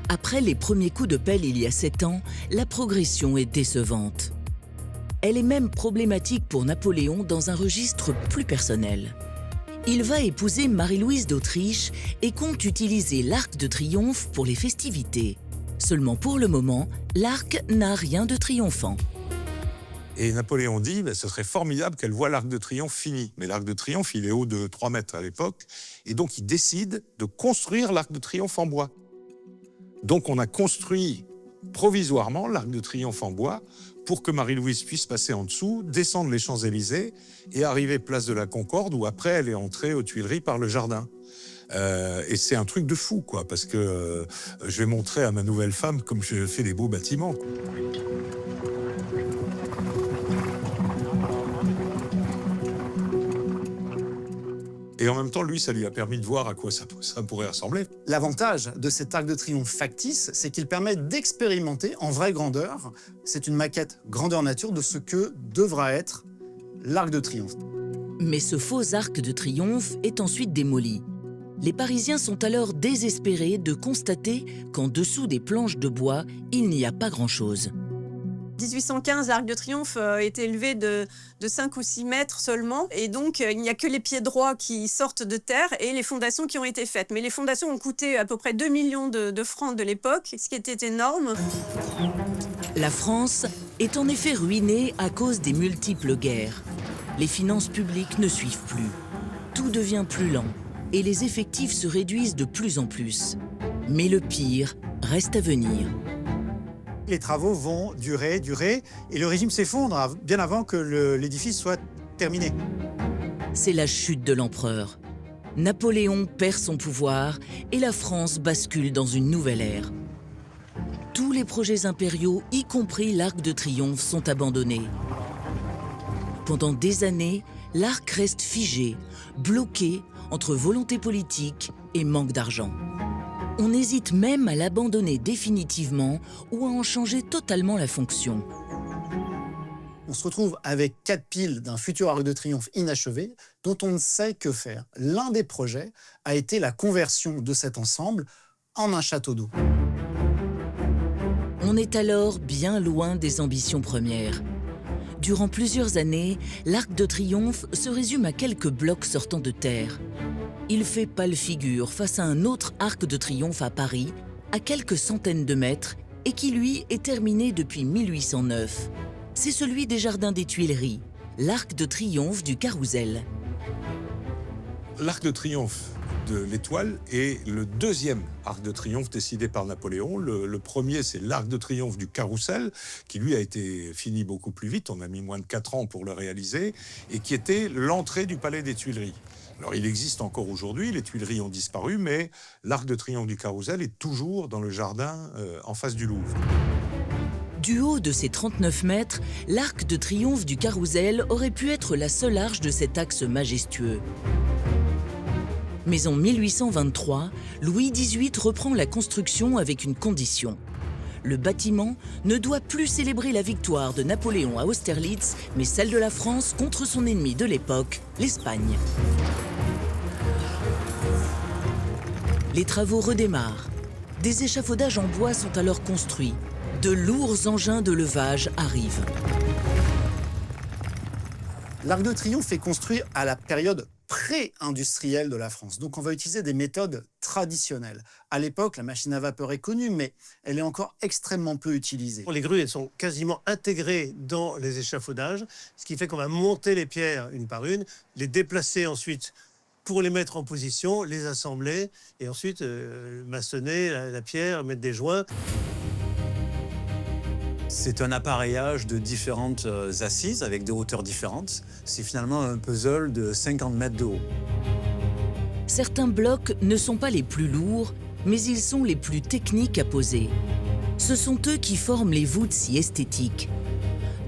Après les premiers coups de pelle il y a 7 ans, la progression est décevante. Elle est même problématique pour Napoléon dans un registre plus personnel. Il va épouser Marie-Louise d'Autriche et compte utiliser l'Arc de Triomphe pour les festivités. Seulement pour le moment, l'arc n'a rien de triomphant. Et Napoléon dit, ce serait formidable qu'elle voie l'Arc de Triomphe fini. Mais l'Arc de Triomphe, il est haut de 3 mètres à l'époque. Et donc, il décide de construire l'Arc de Triomphe en bois. Donc, on a construit provisoirement l'Arc de Triomphe en bois pour que Marie-Louise puisse passer en dessous, descendre les Champs-Élysées et arriver place de la Concorde, où après, elle est entrée aux Tuileries par le jardin. Et c'est un truc de fou, quoi, parce que je vais montrer à ma nouvelle femme comme je fais des beaux bâtiments, quoi. Et en même temps, lui, ça lui a permis de voir à quoi ça pourrait ressembler. L'avantage de cet arc de triomphe factice, c'est qu'il permet d'expérimenter en vraie grandeur. C'est une maquette grandeur nature de ce que devra être l'arc de triomphe. Mais ce faux arc de triomphe est ensuite démoli. Les Parisiens sont alors désespérés de constater qu'en dessous des planches de bois, il n'y a pas grand-chose. 1815, l'Arc de Triomphe est élevé de 5 ou 6 mètres seulement. Et donc, il n'y a que les pieds droits qui sortent de terre et les fondations qui ont été faites. Mais les fondations ont coûté à peu près 2 millions de francs de l'époque, ce qui était énorme. La France est en effet ruinée à cause des multiples guerres. Les finances publiques ne suivent plus. Tout devient plus lent et les effectifs se réduisent de plus en plus. Mais le pire reste à venir. Les travaux vont durer, et le régime s'effondre bien avant que l'édifice soit terminé. C'est la chute de l'empereur. Napoléon perd son pouvoir et la France bascule dans une nouvelle ère. Tous les projets impériaux, y compris l'Arc de Triomphe, sont abandonnés. Pendant des années, l'arc reste figé, bloqué entre volonté politique et manque d'argent. On hésite même à l'abandonner définitivement ou à en changer totalement la fonction. On se retrouve avec 4 piles d'un futur arc de triomphe inachevé dont on ne sait que faire. L'un des projets a été la conversion de cet ensemble en un château d'eau. On est alors bien loin des ambitions premières. Durant plusieurs années, l'Arc de Triomphe se résume à quelques blocs sortant de terre. Il fait pâle figure face à un autre arc de triomphe à Paris, à quelques centaines de mètres, et qui, lui, est terminé depuis 1809. C'est celui des Jardins des Tuileries, l'arc de triomphe du Carrousel. L'arc de triomphe de l'Étoile est le deuxième arc de triomphe décidé par Napoléon. Le premier, c'est l'arc de triomphe du Carrousel, qui lui a été fini beaucoup plus vite, on a mis moins de 4 ans pour le réaliser, et qui était l'entrée du palais des Tuileries. Alors, il existe encore aujourd'hui, les Tuileries ont disparu, mais l'arc de triomphe du Carrousel est toujours dans le jardin en face du Louvre. Du haut de ses 39 mètres, l'arc de triomphe du Carrousel aurait pu être la seule arche de cet axe majestueux. Mais en 1823, Louis XVIII reprend la construction avec une condition. Le bâtiment ne doit plus célébrer la victoire de Napoléon à Austerlitz, mais celle de la France contre son ennemi de l'époque, l'Espagne. Les travaux redémarrent. Des échafaudages en bois sont alors construits. De lourds engins de levage arrivent. L'Arc de Triomphe est construit à la période pré-industrielle de la France. Donc on va utiliser des méthodes traditionnelles. À l'époque, la machine à vapeur est connue, mais elle est encore extrêmement peu utilisée. Les grues, elles sont quasiment intégrées dans les échafaudages, ce qui fait qu'on va monter les pierres une par une, les déplacer ensuite pour les mettre en position, les assembler, et ensuite maçonner la pierre, mettre des joints. C'est un appareillage de différentes assises avec des hauteurs différentes. C'est finalement un puzzle de 50 mètres de haut. Certains blocs ne sont pas les plus lourds, mais ils sont les plus techniques à poser. Ce sont eux qui forment les voûtes si esthétiques.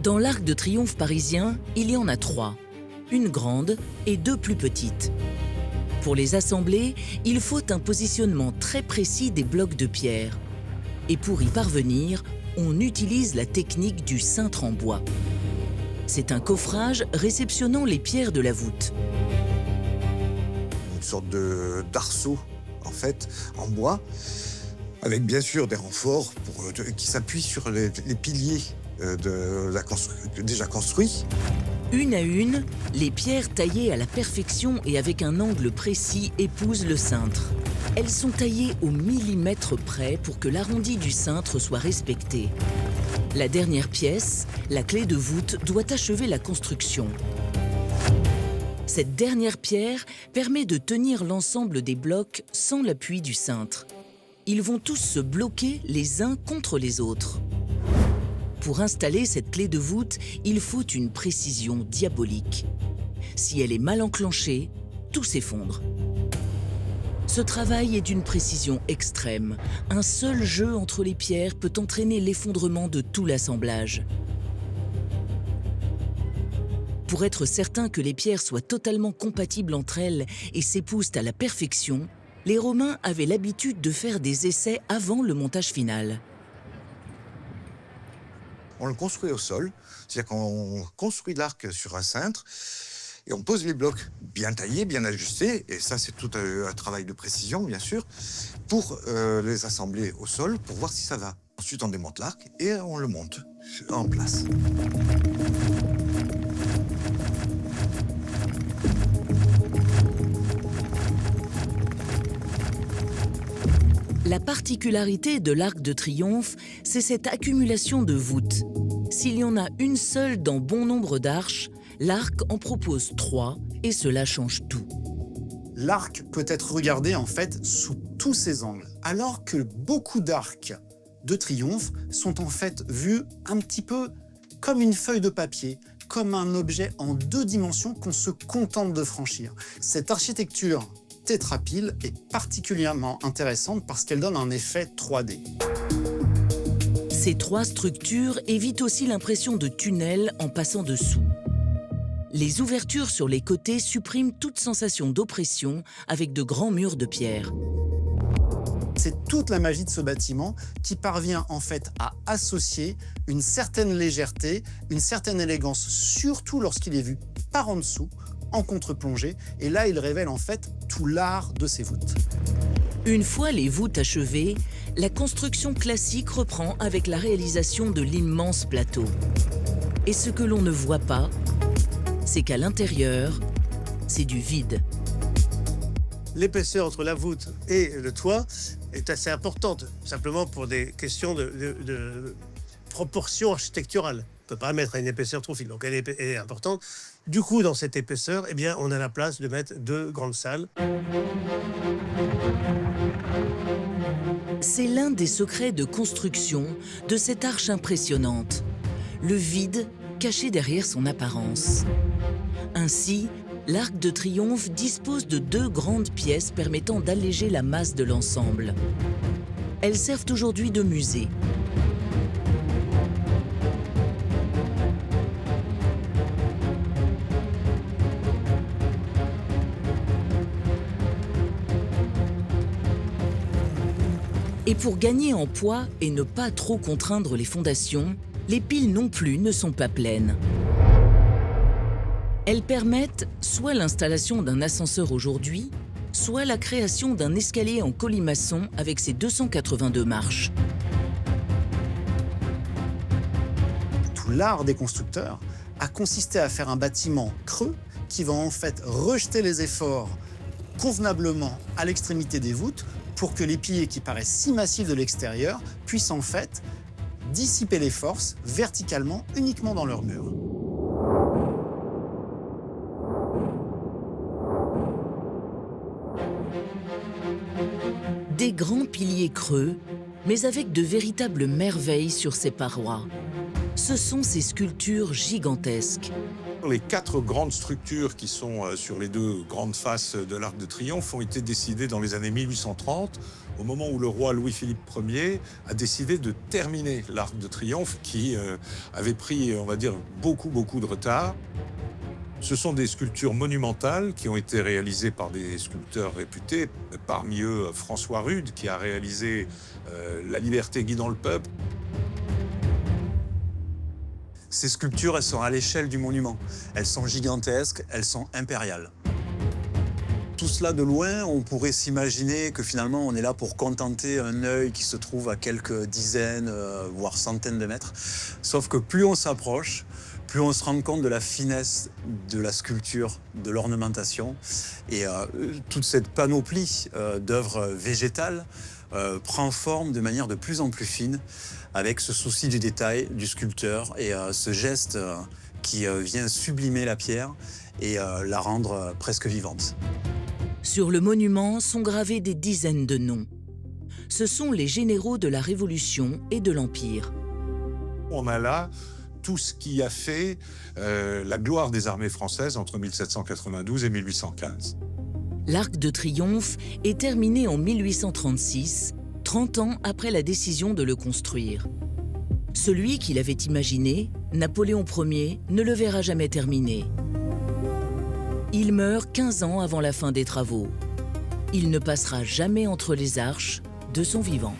Dans l'Arc de Triomphe parisien, il y en a 3, une grande et 2 plus petites. Pour les assembler, il faut un positionnement très précis des blocs de pierre. Et pour y parvenir, on utilise la technique du cintre en bois. C'est un coffrage réceptionnant les pierres de la voûte. Une sorte d'arceau, en fait, en bois, avec bien sûr des renforts qui s'appuient sur les piliers déjà construits. Une à une, les pierres taillées à la perfection et avec un angle précis épousent le cintre. Elles sont taillées au millimètre près pour que l'arrondi du cintre soit respecté. La dernière pièce, la clé de voûte, doit achever la construction. Cette dernière pierre permet de tenir l'ensemble des blocs sans l'appui du cintre. Ils vont tous se bloquer les uns contre les autres. Pour installer cette clé de voûte, il faut une précision diabolique. Si elle est mal enclenchée, tout s'effondre. Ce travail est d'une précision extrême. Un seul jeu entre les pierres peut entraîner l'effondrement de tout l'assemblage. Pour être certain que les pierres soient totalement compatibles entre elles et s'épousent à la perfection, les Romains avaient l'habitude de faire des essais avant le montage final. On le construit au sol, c'est-à-dire qu'on construit l'arc sur un cintre et on pose les blocs bien taillés, bien ajustés, et ça c'est tout un travail de précision bien sûr, pour les assembler au sol pour voir si ça va. Ensuite on démonte l'arc et on le monte en place. La particularité de l'Arc de Triomphe, c'est cette accumulation de voûtes. S'il y en a une seule dans bon nombre d'arches, l'arc en propose 3 et cela change tout. L'arc peut être regardé en fait sous tous ses angles, alors que beaucoup d'arcs de triomphe sont en fait vus un petit peu comme une feuille de papier, comme un objet en 2 dimensions qu'on se contente de franchir. Cette architecture tétrapile est particulièrement intéressante parce qu'elle donne un effet 3D. Ces 3 structures évitent aussi l'impression de tunnel en passant dessous. Les ouvertures sur les côtés suppriment toute sensation d'oppression avec de grands murs de pierre. C'est toute la magie de ce bâtiment qui parvient en fait à associer une certaine légèreté, une certaine élégance, surtout lorsqu'il est vu par en dessous, en contre-plongée, et là il révèle en fait tout l'art de ces voûtes. Une fois les voûtes achevées, la construction classique reprend avec la réalisation de l'immense plateau. Et ce que l'on ne voit pas, c'est qu'à l'intérieur, c'est du vide. L'épaisseur entre la voûte et le toit est assez importante, simplement pour des questions de proportion architecturale. On ne peut pas mettre une épaisseur trop fine, donc elle est importante. Du coup, dans cette épaisseur, eh bien, on a la place de mettre 2 grandes salles. C'est l'un des secrets de construction de cette arche impressionnante. Le vide caché derrière son apparence. Ainsi, l'Arc de Triomphe dispose de 2 grandes pièces permettant d'alléger la masse de l'ensemble. Elles servent aujourd'hui de musée. Et pour gagner en poids et ne pas trop contraindre les fondations, les piles non plus ne sont pas pleines. Elles permettent soit l'installation d'un ascenseur aujourd'hui, soit la création d'un escalier en colimaçon avec ses 282 marches. Tout l'art des constructeurs a consisté à faire un bâtiment creux qui va en fait rejeter les efforts convenablement à l'extrémité des voûtes pour que les piliers qui paraissent si massifs de l'extérieur puissent en fait dissiper les forces verticalement uniquement dans leurs murs. Des grands piliers creux, mais avec de véritables merveilles sur ses parois. Ce sont ces sculptures gigantesques. Les 4 grandes structures qui sont sur les 2 grandes faces de l'Arc de Triomphe ont été décidées dans les années 1830, au moment où le roi Louis-Philippe Ier a décidé de terminer l'Arc de Triomphe qui avait pris, on va dire, beaucoup de retard. Ce sont des sculptures monumentales qui ont été réalisées par des sculpteurs réputés, parmi eux François Rude qui a réalisé La liberté guidant le peuple. Ces sculptures, elles sont à l'échelle du monument. Elles sont gigantesques, elles sont impériales. Tout cela de loin, on pourrait s'imaginer que finalement on est là pour contenter un œil qui se trouve à quelques dizaines, voire centaines de mètres. Sauf que plus on s'approche, plus on se rend compte de la finesse de la sculpture, de l'ornementation. Et toute cette panoplie d'œuvres végétales prend forme de manière de plus en plus fine, avec ce souci du détail du sculpteur et ce geste qui vient sublimer la pierre et la rendre presque vivante. Sur le monument sont gravés des dizaines de noms. Ce sont les généraux de la Révolution et de l'Empire. On a là tout ce qui a fait la gloire des armées françaises entre 1792 et 1815. L'Arc de Triomphe est terminé en 1836, 30 ans après la décision de le construire. Celui qui l'avait imaginé, Napoléon Ier, ne le verra jamais terminé. Il meurt 15 ans avant la fin des travaux. Il ne passera jamais entre les arches de son vivant.